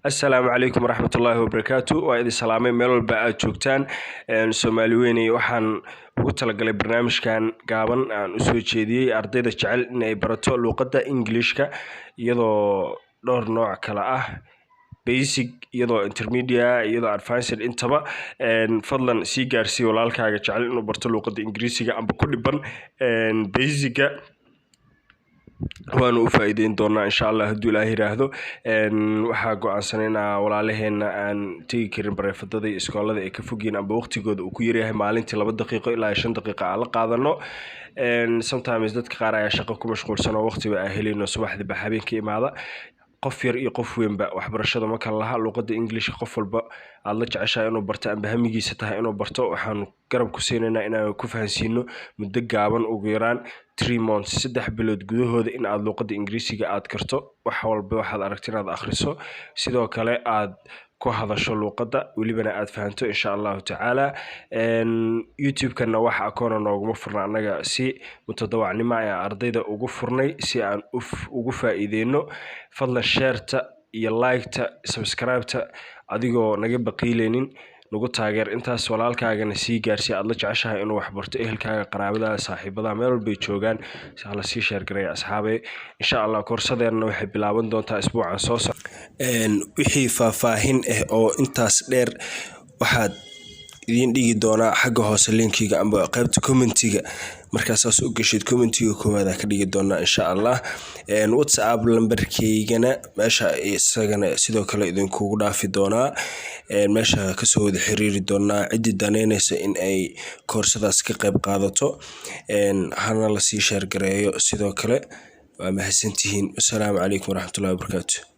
Assalaamu calaykum waraxmatullaahi wabarakaatu. Waa idin salaamay meel walba aad joogtaan. Soomaali weynay waxaan ugu talagalay barnaamijkan gaaban aan u soo jeediyey ardayda jecel in ay barato luqadda Englishka iyadoo dhowr nooc kala ah, basic, iyadoo intermediate, iyadoo advanced intaba. Fadlan sii gaarsii walaalkaaga jecel inuu barto luqadda Ingiriisiga amba ku dhiban basiga waanu u faa'iideyn doonaa insha Allah hadduu Ilaahay yiraahdo. Waxaa go'aansanayna walaalaheena aan tegi karin bareefadada iyo iskoolada ay ka fogyiin amba waqtigooda uu ku yaryahay maalintii 2 daqiiqo ilaa 5 daqiiqo aan la qaadano. Sometimes dadka qaar ayaa shaqo ku mashquulsan oo waqtiba aan helayno subaxdii habeenkii imaada. qof yar iyo qof weynba waxbarashada ma kala laha. luqadda English qof walba aad la jeceshahay inuu barto amba hamigiisa tahay inuu barto, waxaan garab ku siinaynaa inaan ku fahansiino muddo gaaban ugu yaraan 3 months 3 bilood gudahooda in aad luqadda Ingiriisiga aad karto. wax walba waxaad aragtay inaad akhriso, sidoo kale aad ku hadasho luqadda welibana aad fahanto insha Allah tacaala. YouTube-kana waxa akoona nooguma furna anaga si mutadawacnimo ay ardayda ugu furnay si aan ugu faa'iideyno. Fadlan share-ta iyo like-ta subscribe-ta adigoo naga baqiileynin nagu taageer intaas. walaalkaagana sii gaarsii aad la jeceshahay inuu wax barto, ehelkaaga, qaraabada, saaxiibada meel walba ay joogaan si la sii share gareeyo asxaabe. insha Allah koorsadeena waxay bilaaban doontaa isbuucan soo socda. wixii faahfaahin oo intaas dheer waxaad idin dhigi doonaa xagga hoose linkiga amba qaybta commentiga. markaas aad u gashid commentiga koowaad ka dhigi doonaa insha Allah. WhatsApp lambarkeygana meesha isagana sidoo kale idinkugu dhaafi doonaa. meesha ka soo wada xiriiri doonaa cidii daneynaysa in ay koorsadaas ka qayb qaadato. hana la sii share gareeyo sidoo kale. waa mahadsantihiin. Assalaamu calaykum waraxmatullaahi wabarakaatu.